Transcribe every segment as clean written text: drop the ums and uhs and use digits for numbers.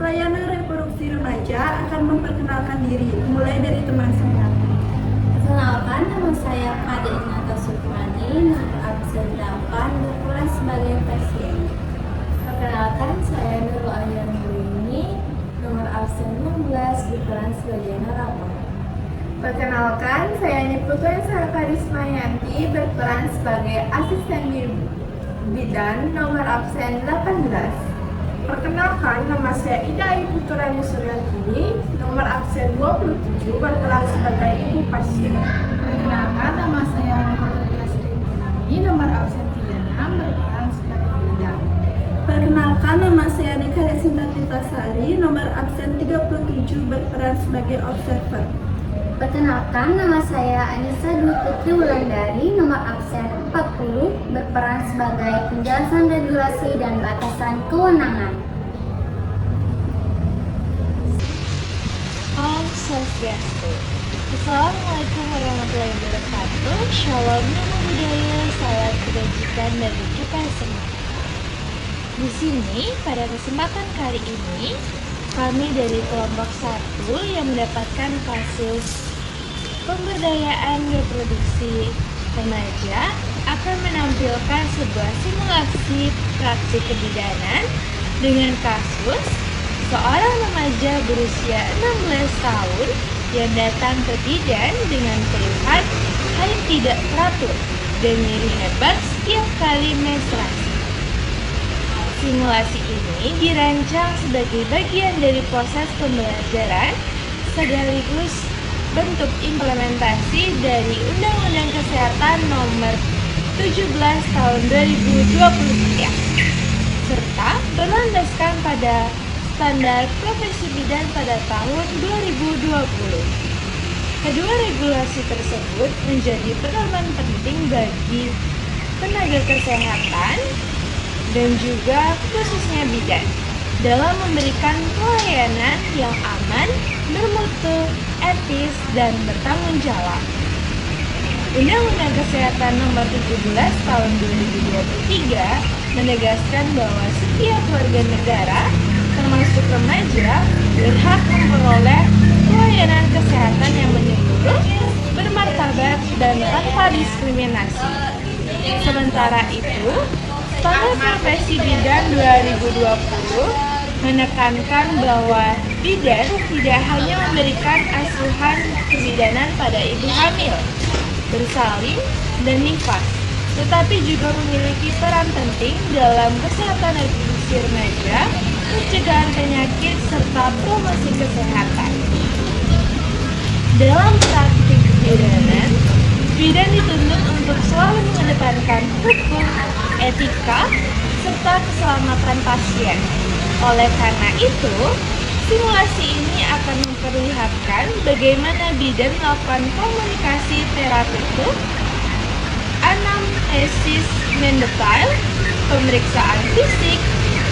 Pelayanan reproduksi remaja akan memperkenalkan diri, mulai dari teman saya. Perkenalkan, nama saya Kade Inata Sukmani, nomor absen 8, berperan sebagai pasien. Perkenalkan, saya Nurul Ayah Nurini, nomor absen 16, berperan sebagai narator. Perkenalkan, saya Niputri Sarkarismayanti, berperan sebagai asisten bidan, nomor absen 18. Perkenalkan, nama saya Ida Ayu Puturani Suryantini, nomor absen 27, berperan sebagai ibu pasien. Perkenalkan, nama saya Nurul Sri, nomor absen 36, berperan sebagai bidan. Perkenalkan, nama saya Nika Desinta Sari, nomor absen 37, berperan sebagai observer. Perkenalkan, nama saya Anissa Dwi Putri Wulandari, nomor absen 40, berperan sebagai penjelasan regulasi dan batasan kewenangan. Om Swastiastu. Assalamualaikum warahmatullahi wabarakatuh. Shalom, namo buddhaya, salam kebajikan bagi kita semua. Di sini pada kesempatan kali ini kami dari kelompok 1 yang mendapatkan kasus pemberdayaan reproduksi remaja akan menampilkan sebuah simulasi praksi kebidanan dengan kasus seorang remaja berusia 16 tahun yang datang ke bidan dengan keluhan haid tidak teratur dan nyeri hebat setiap kali menstruasi. Simulasi ini dirancang sebagai bagian dari proses pembelajaran sekaligus bentuk implementasi dari Undang-Undang Kesehatan Nomor 17 Tahun 2023 serta berlandaskan pada standar profesi bidan pada tahun 2020. Kedua regulasi tersebut menjadi pedoman penting bagi tenaga kesehatan dan juga khususnya bidan dalam memberikan pelayanan yang aman, bermutu, etis, dan bertanggung jawab. Undang-Undang Kesehatan Nomor 17 Tahun 2023 menegaskan bahwa setiap warga negara, termasuk remaja, berhak memperoleh pelayanan kesehatan yang menyeluruh, bermartabat, dan tanpa diskriminasi. Sementara itu, Standar Profesi Bidan 2020 menekankan bahwa bidan tidak hanya memberikan asuhan kebidanan pada ibu hamil, bersalin, dan nifas, tetapi juga memiliki peran penting dalam kesehatan reproduksi remaja, pencegahan penyakit, serta promosi kesehatan. Dalam praktik kebidanan, bidan dituntut untuk selalu mengedepankan hukum, etika, serta keselamatan pasien. Oleh karena itu, simulasi ini akan memperlihatkan bagaimana bidan melakukan komunikasi terapeutik, anamnesis mendetail, pemeriksaan fisik,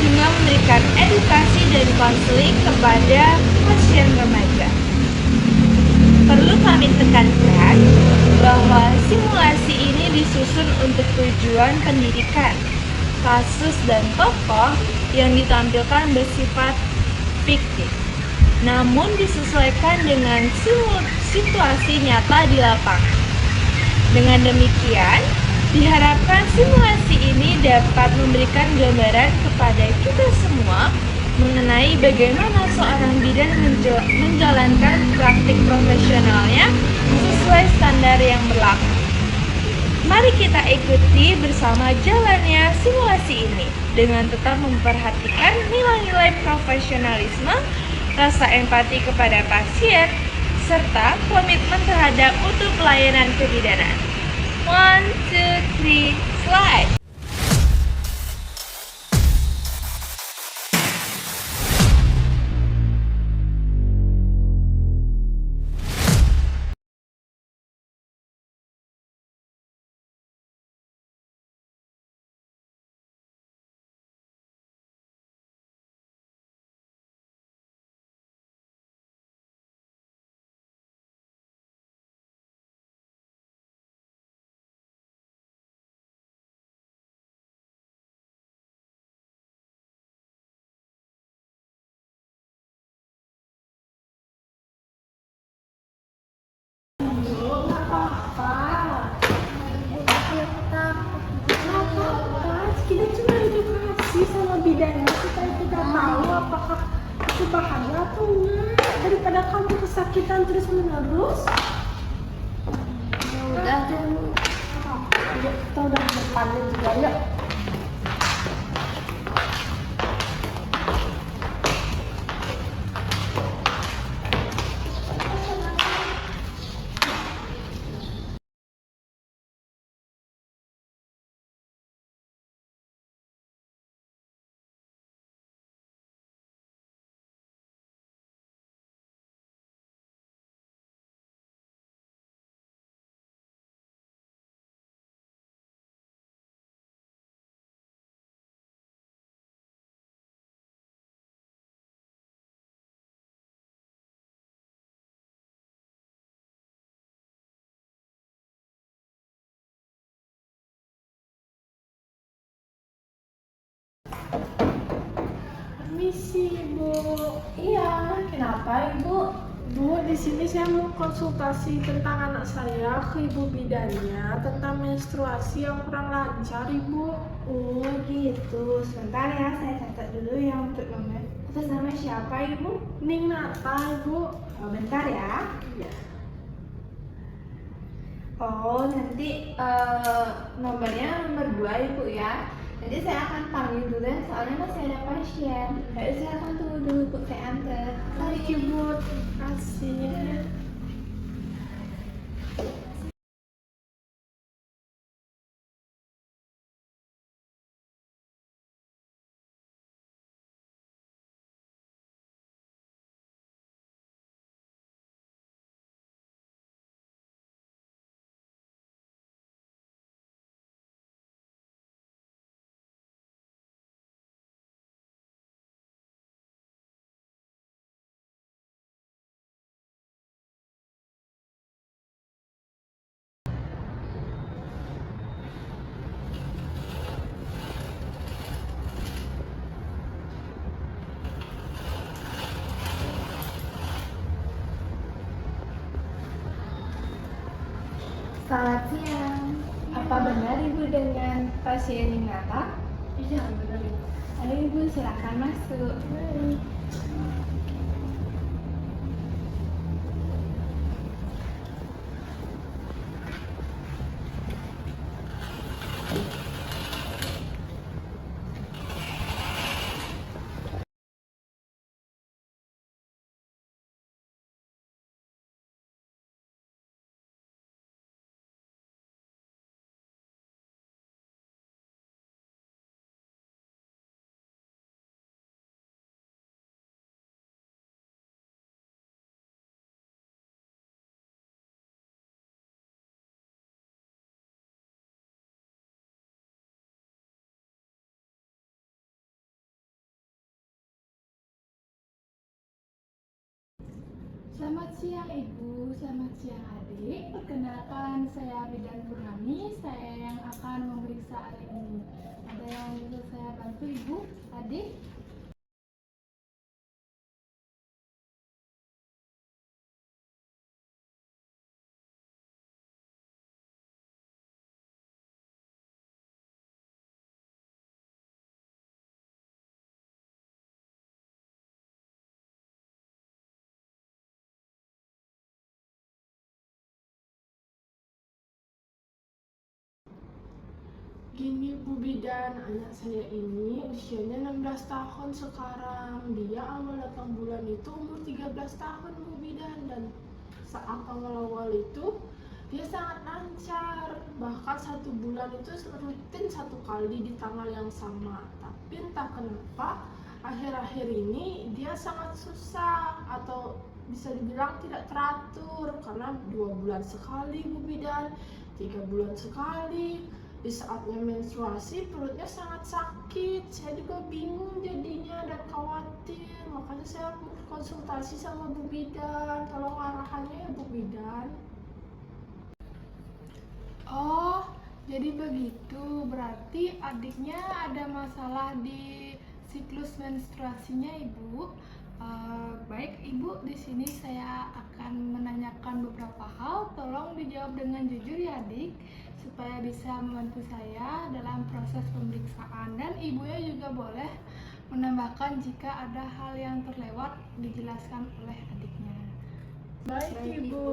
hingga memberikan edukasi dan konseling kepada pasien remaja. Perlu kami tekankan bahwa simulasi ini disusun untuk tujuan pendidikan. Kasus dan tokoh yang ditampilkan bersifat fiktif, namun disesuaikan dengan situasi nyata di lapangan. Dengan demikian, diharapkan simulasi ini dapat memberikan gambaran kepada kita semua mengenai bagaimana seorang bidan menjalankan praktik profesionalnya sesuai standar yang berlaku. Mari kita ikuti bersama jalannya simulasi ini dengan tetap memperhatikan nilai-nilai profesionalisme, rasa empati kepada pasien, serta komitmen terhadap mutu pelayanan kebidanan. 1, 2, 3, slide! kesakitan terus-menerus? Ya udah deh. Yuk, kita udah di depannya juga, yuk. Permisi, Ibu. Iya, kenapa Ibu? Bu, di sini saya mau konsultasi tentang anak saya ke ibu bidannya tentang menstruasi yang kurang lancar, Ibu. Oh gitu, sebentar ya saya catat dulu yang untuk nomor. Atas nama siapa Ibu? Ning Nata, Ibu. Oh, bentar ya. Iya. Oh, nanti nomornya nomor 2 Ibu ya. Nanti saya akan panggil dulu ya, soalnya masih ada pasien. Jadi saya akan tunggu dulu Bu, saya antar. Baik, Ibu. Terima kasih. Selamat siang. Apa benar Ibu dengan pasien Ninata? Iya, benar, Ibu. Ayo Ibu silakan masuk. Selamat siang Ibu, selamat siang Adik. Perkenalkan saya Bidan Purnami, saya yang akan memeriksa hari ini. Ada yang bisa saya bantu Ibu, Adik? Gini Bu Bidan, anak saya ini usianya 16 tahun sekarang. Dia awal datang bulan itu umur 13 tahun Bu Bidan. Dan saat awal-awal itu dia sangat lancar. Bahkan 1 bulan itu rutin 1 kali di tanggal yang sama. Tapi entah kenapa akhir-akhir ini dia sangat susah atau bisa dibilang tidak teratur. Karena 2 bulan sekali Bu Bidan, 3 bulan sekali. Di saatnya menstruasi perutnya sangat sakit. Saya juga bingung jadinya dan khawatir. Makanya saya konsultasi sama Bu Bidan. Tolong arahannya ya Bu Bidan. Oh, jadi begitu. Berarti adiknya ada masalah di siklus menstruasinya Ibu. Baik Ibu, di sini saya akan menanyakan beberapa hal. Tolong dijawab dengan jujur ya Adik, supaya bisa membantu saya dalam proses pemeriksaan. Dan ibunya juga boleh menambahkan jika ada hal yang terlewat dijelaskan oleh adiknya. Baik, Baik, Ibu.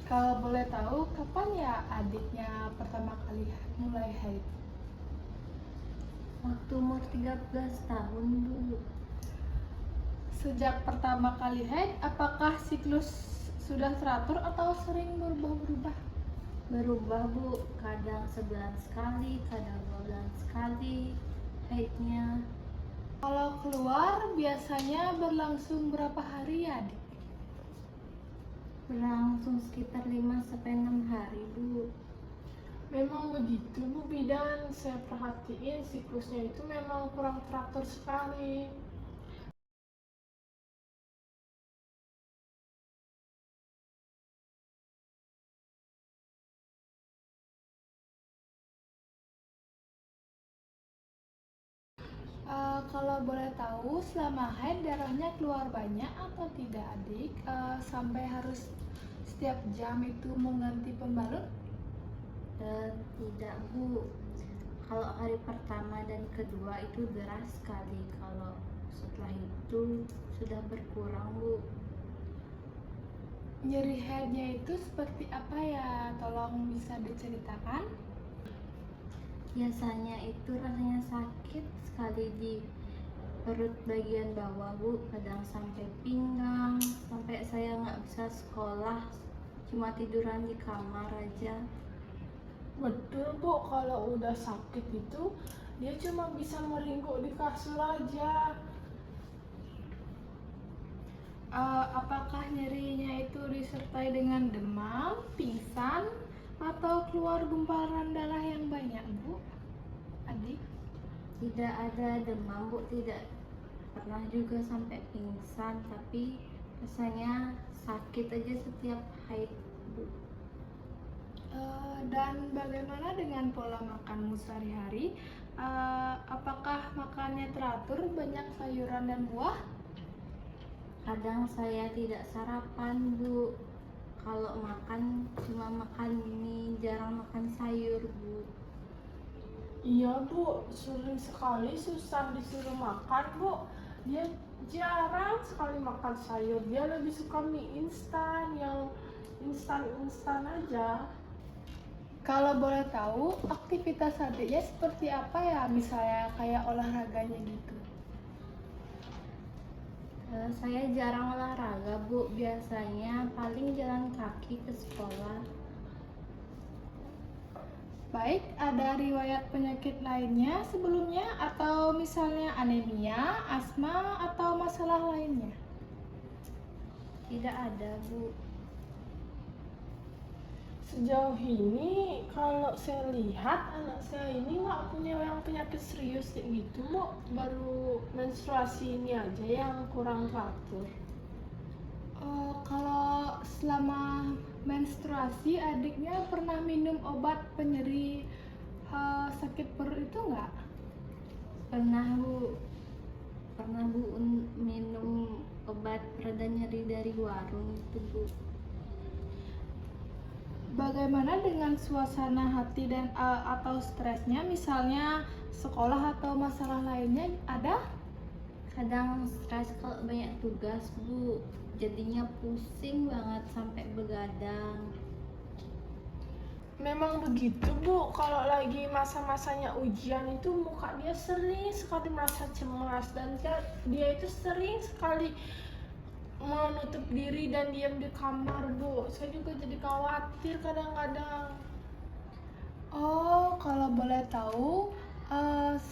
Kalau boleh tahu, kapan ya adiknya pertama kali mulai haid? Waktu umur 13 tahun, Bu. Sejak pertama kali haid, apakah siklus sudah teratur atau sering berubah-ubah? Berubah, Bu. Kadang sebulan sekali, kadang 2 bulan sekali haidnya. Kalau keluar, biasanya berlangsung berapa hari ya, adik? Berlangsung sekitar 5-6 hari, Bu. Memang begitu, Bu Bidan. Saya perhatiin siklusnya itu memang kurang teratur sekali. Kalau boleh tahu, selama haid darahnya keluar banyak atau tidak, adik? Sampai harus setiap jam itu mengganti pembalut? Tidak, Bu. Kalau hari pertama dan kedua itu deras sekali. Kalau setelah itu sudah berkurang, Bu. Nyeri haidnya itu seperti apa ya? Tolong bisa diceritakan. Biasanya itu rasanya sakit sekali di perut bagian bawah, Bu. Kadang sampai pinggang, sampai saya nggak bisa sekolah, cuma tiduran di kamar aja. Betul, Bu. Kalau udah sakit itu, dia cuma bisa meringkuk di kasur aja. Apakah nyerinya itu disertai dengan demam, pingsan, atau keluar gumpalan darah yang banyak, Bu? Adik? Tidak ada demam, Bu. Tidak pernah juga sampai pingsan, tapi rasanya sakit aja setiap haid, Bu. Dan bagaimana dengan pola makanmu sehari-hari? Apakah makannya teratur, banyak sayuran dan buah? Kadang saya tidak sarapan, Bu. Kalau makan cuma makan mie, jarang makan sayur, Bu. Iya, Bu. Sering sekali susah disuruh makan, Bu. Dia jarang sekali makan sayur. Dia lebih suka mie instan, yang instan-instan aja. Kalau boleh tahu, aktivitas adiknya seperti apa ya? Misalnya kayak olahraganya gitu. Saya jarang olahraga, Bu. Biasanya paling jalan kaki ke sekolah. Baik, ada riwayat penyakit lainnya sebelumnya atau misalnya anemia, asma, atau masalah lainnya? Tidak ada, Bu. Sejauh ini, kalau saya lihat anak saya ini nggak punya yang penyakit serius kayak gitu, Bu. Baru menstruasi ini aja yang kurang teratur. Kalau selama menstruasi adiknya pernah minum obat penyeri sakit perut itu nggak? Pernah, Bu. Minum obat pereda nyeri dari warung itu, Bu. Bagaimana dengan suasana hati dan atau stresnya, misalnya sekolah atau masalah lainnya ada? Kadang stres kalau banyak tugas, Bu. Jadinya pusing banget sampai begadang. Memang begitu, Bu. Kalau lagi masa-masanya ujian itu muka dia sering sekali merasa cemas dan dia itu sering sekali menutup diri dan diam di kamar, Bu. Saya juga jadi khawatir kadang-kadang. Oh, kalau boleh tahu,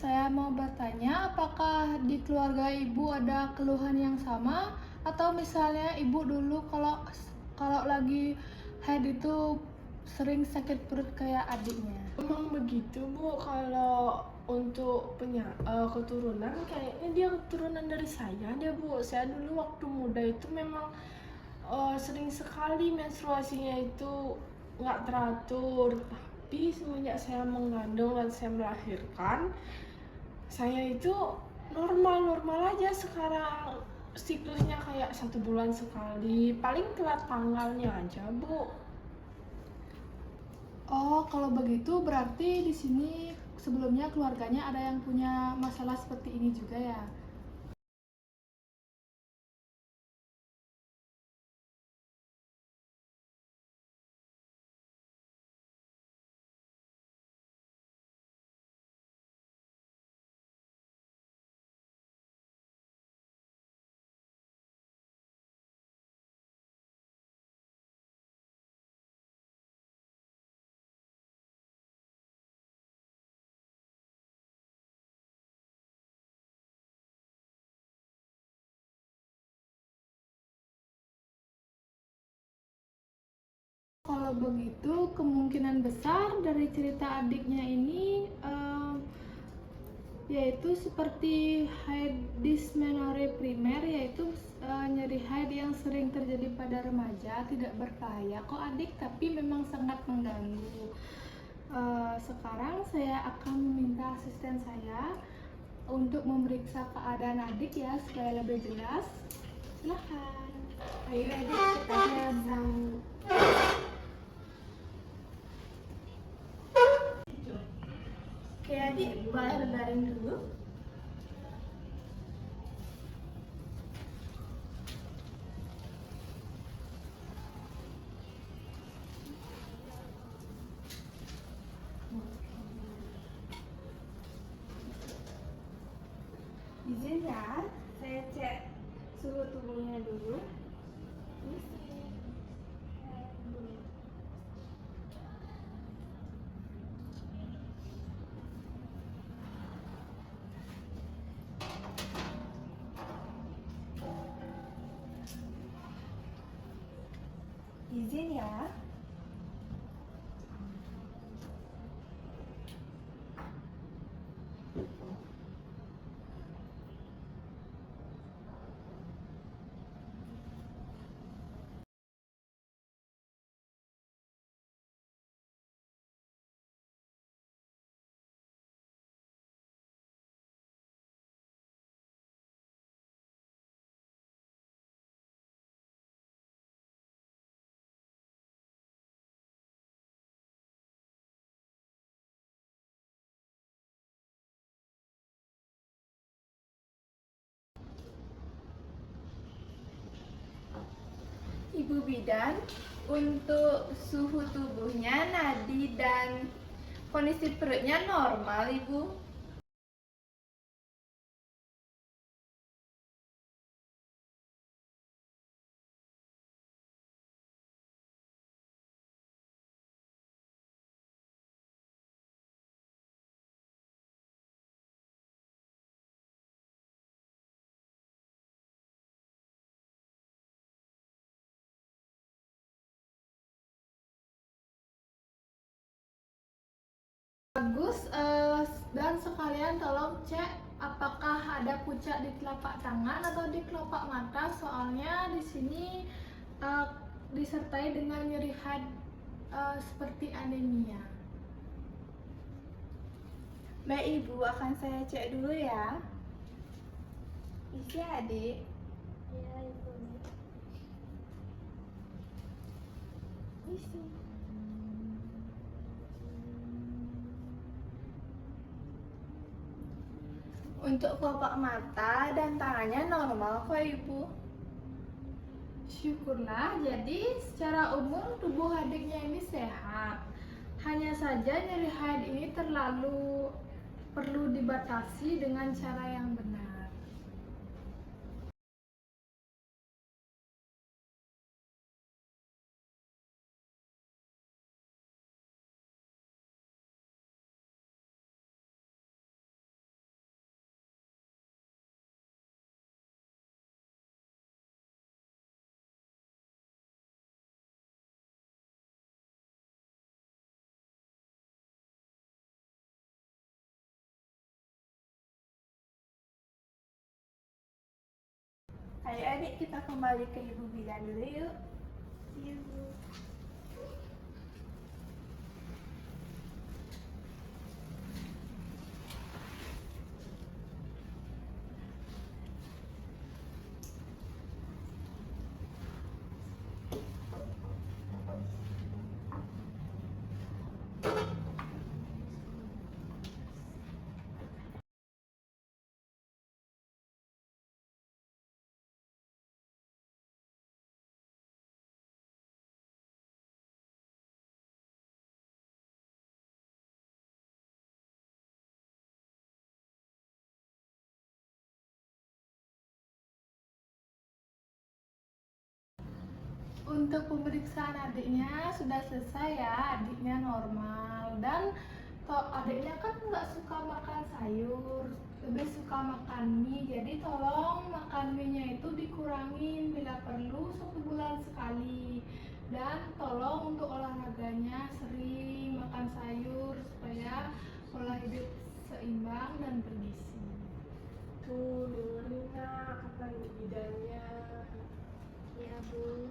saya mau bertanya, apakah di keluarga ibu ada keluhan yang sama, atau misalnya ibu dulu kalau kalau lagi haid itu sering sakit perut kayak adiknya? Memang begitu Bu, kalau untuk keturunan kayaknya dia keturunan dari saya deh Bu. Saya dulu waktu muda itu memang sering sekali menstruasinya itu nggak teratur. Tapi semenjak saya mengandung dan saya melahirkan, saya itu normal-normal aja sekarang. Siklusnya kayak 1 bulan sekali, paling telat tanggalnya aja Bu. Oh, kalau begitu berarti di sini sebelumnya keluarganya ada yang punya masalah seperti ini juga ya? Kalau begitu, kemungkinan besar dari cerita adiknya ini yaitu seperti haid dysmenorrhea primer, yaitu nyeri haid yang sering terjadi pada remaja, tidak berbahaya kok adik, tapi memang sangat mengganggu. Sekarang saya akan meminta asisten saya untuk memeriksa keadaan adik ya supaya lebih jelas. Silahkan. Ayo adik, kita mau. Oke adik, boleh berbaring dulu. Izin ya, saya cek suhu tubuhnya dulu. Izin ya. Ibu bidan, untuk suhu tubuhnya, nadi dan kondisi perutnya normal, Ibu. Bagus, dan sekalian tolong cek apakah ada pucat di telapak tangan atau di kelopak mata, soalnya di sini disertai dengan nyeri haid seperti anemia. Baik Ibu, akan saya cek dulu ya. Isi adik. Ya, Ibu. Isi. Untuk kelopak mata dan tangannya normal kok Ibu. Syukurlah, jadi secara umum tubuh adiknya ini sehat. Hanya saja nyeri haid ini perlu dibatasi dengan cara yang benar. Ayo adik, kita kembali ke Ibu bidan dulu yuk. Ibu. Untuk pemeriksaan adiknya sudah selesai ya, adiknya normal dan adiknya kan nggak suka makan sayur, lebih suka makan mie, jadi tolong makan mie-nya itu dikurangin bila perlu 1 bulan sekali. Dan tolong untuk olahraganya sering makan sayur supaya pola hidup seimbang dan bergizi. Tuh, dengerin nak kata ibu bidannya. Ya Bu.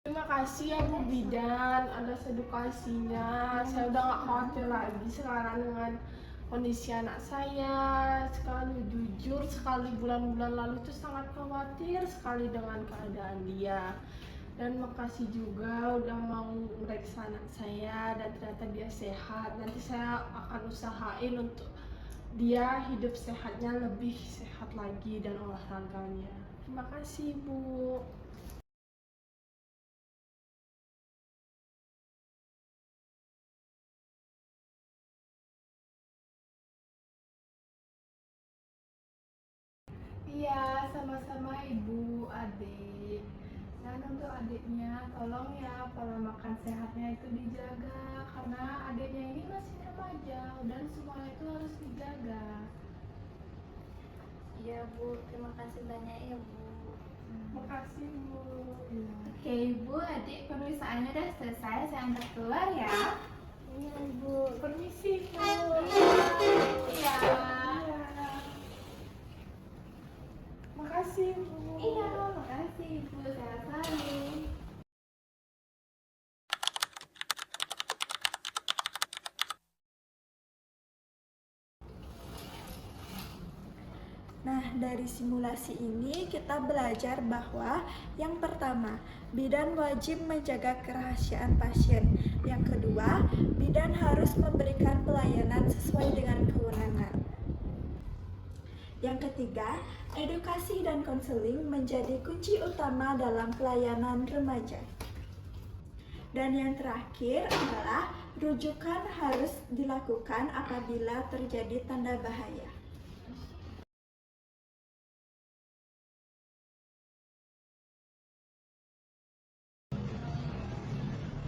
Terima kasih ya Bu Bidan, atas edukasinya. Saya udah gak khawatir lagi sekarang dengan kondisi anak saya. Sekarang jujur sekali bulan-bulan lalu itu sangat khawatir sekali dengan keadaan dia. Dan makasih juga udah mau meriksa anak saya dan ternyata dia sehat. Nanti saya akan usahain untuk dia hidup sehatnya lebih sehat lagi dan olahraganya. Terima kasih Bu. Iya, sama-sama ibu, adik. Dan untuk adiknya, tolong ya pola makan sehatnya itu dijaga karena adiknya ini masih remaja dan semuanya itu harus dijaga. Iya Bu, terima kasih banyak ya Bu. Makasih Bu. Iya. Oke Ibu, adik pemeriksaannya udah selesai, saya antar keluar ya. Iya Bu. Permisi Bu. Iya. Makasih Bu. Iya, makasih Ibu, sehat selalu. Nah, dari simulasi ini kita belajar bahwa yang pertama, bidan wajib menjaga kerahasiaan pasien. Yang kedua, bidan harus memberikan pelayanan sesuai dengan kewenangan. Yang ketiga, edukasi dan konseling menjadi kunci utama dalam pelayanan remaja. Dan yang terakhir adalah rujukan harus dilakukan apabila terjadi tanda bahaya.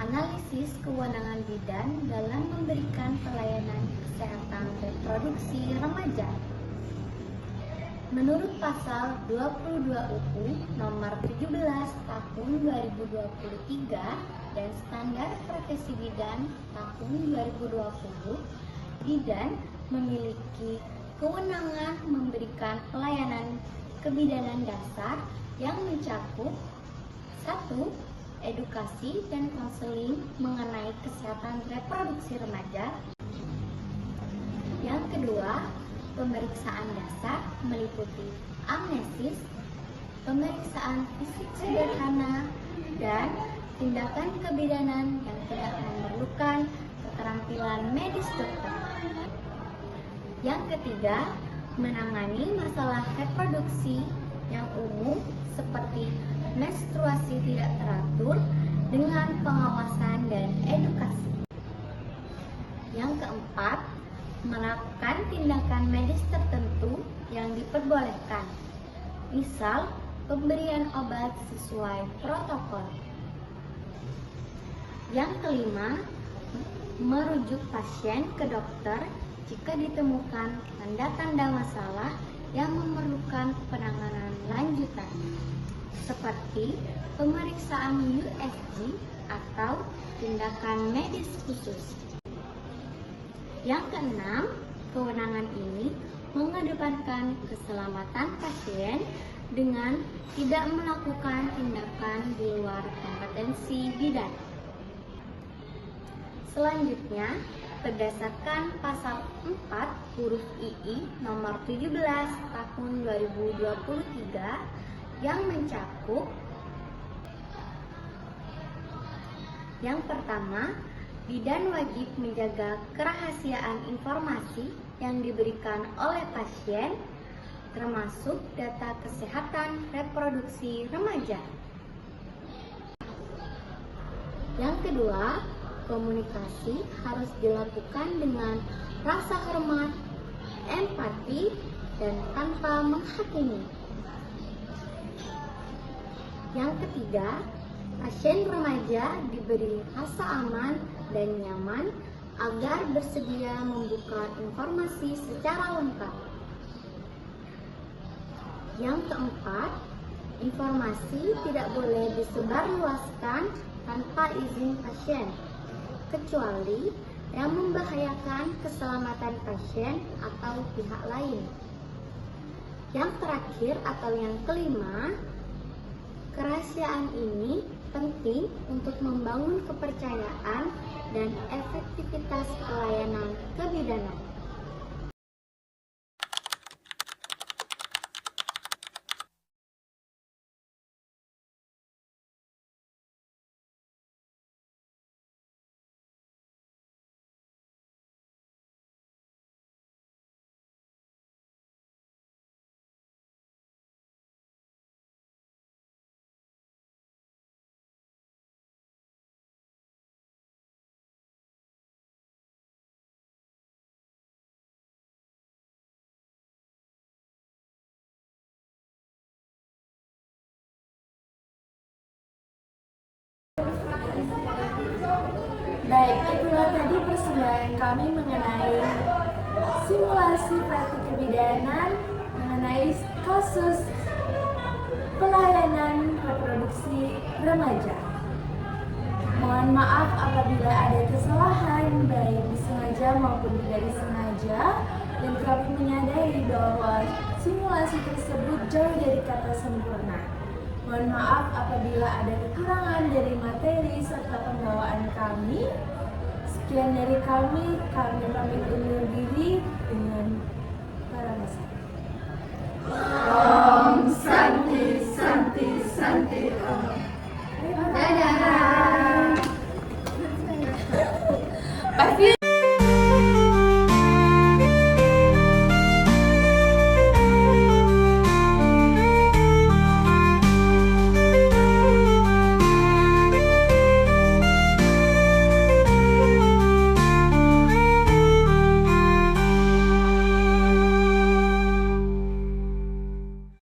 Analisis kewenangan bidan dalam memberikan pelayanan kesehatan reproduksi remaja. Menurut pasal 22 UU nomor 17 tahun 2023 dan standar profesi bidan tahun 2020, bidan memiliki kewenangan memberikan pelayanan kebidanan dasar yang mencakup 1. Edukasi dan konseling mengenai kesehatan reproduksi remaja. Yang kedua, pemeriksaan dasar meliputi amnesis, pemeriksaan fisik sederhana, dan tindakan kebidanan yang tidak memerlukan keterampilan medis dokter. Yang ketiga, menangani masalah reproduksi yang umum seperti menstruasi tidak teratur dengan pengawasan dan edukasi. Yang keempat, melakukan tindakan medis tertentu yang diperbolehkan, misal pemberian obat sesuai protokol. Yang kelima, merujuk pasien ke dokter jika ditemukan tanda-tanda masalah yang memerlukan penanganan lanjutan, seperti pemeriksaan USG atau tindakan medis khusus. Yang keenam, kewenangan ini mengedepankan keselamatan pasien dengan tidak melakukan tindakan di luar kompetensi bidan. Selanjutnya, berdasarkan pasal 4 huruf II nomor 17 tahun 2023 yang mencakup yang pertama, bidan wajib menjaga kerahasiaan informasi yang diberikan oleh pasien, termasuk data kesehatan reproduksi remaja. Yang kedua, komunikasi harus dilakukan dengan rasa hormat, empati, dan tanpa menghakimi. Yang ketiga, pasien remaja diberi rasa aman dan nyaman agar bersedia membuka informasi secara lengkap. Yang keempat, informasi tidak boleh disebarluaskan tanpa izin pasien, kecuali yang membahayakan keselamatan pasien atau pihak lain. Yang terakhir atau yang kelima, kerahasiaan ini penting untuk membangun kepercayaan dan efektivitas pelayanan kebidanan. Baik, itulah tadi persembahan kami mengenai simulasi praktik kebidanan mengenai kasus pelayanan reproduksi remaja. Mohon maaf apabila ada kesalahan baik disengaja maupun tidak disengaja, dan kami menyadari bahwa simulasi tersebut jauh dari kata sempurna. Mohon maaf apabila ada kekurangan dari materi serta pembawaan kami. Sekian dari kami pamit undur diri dengan para masyarakat. Om Santi Santi Santi Om. Dadah. Pasti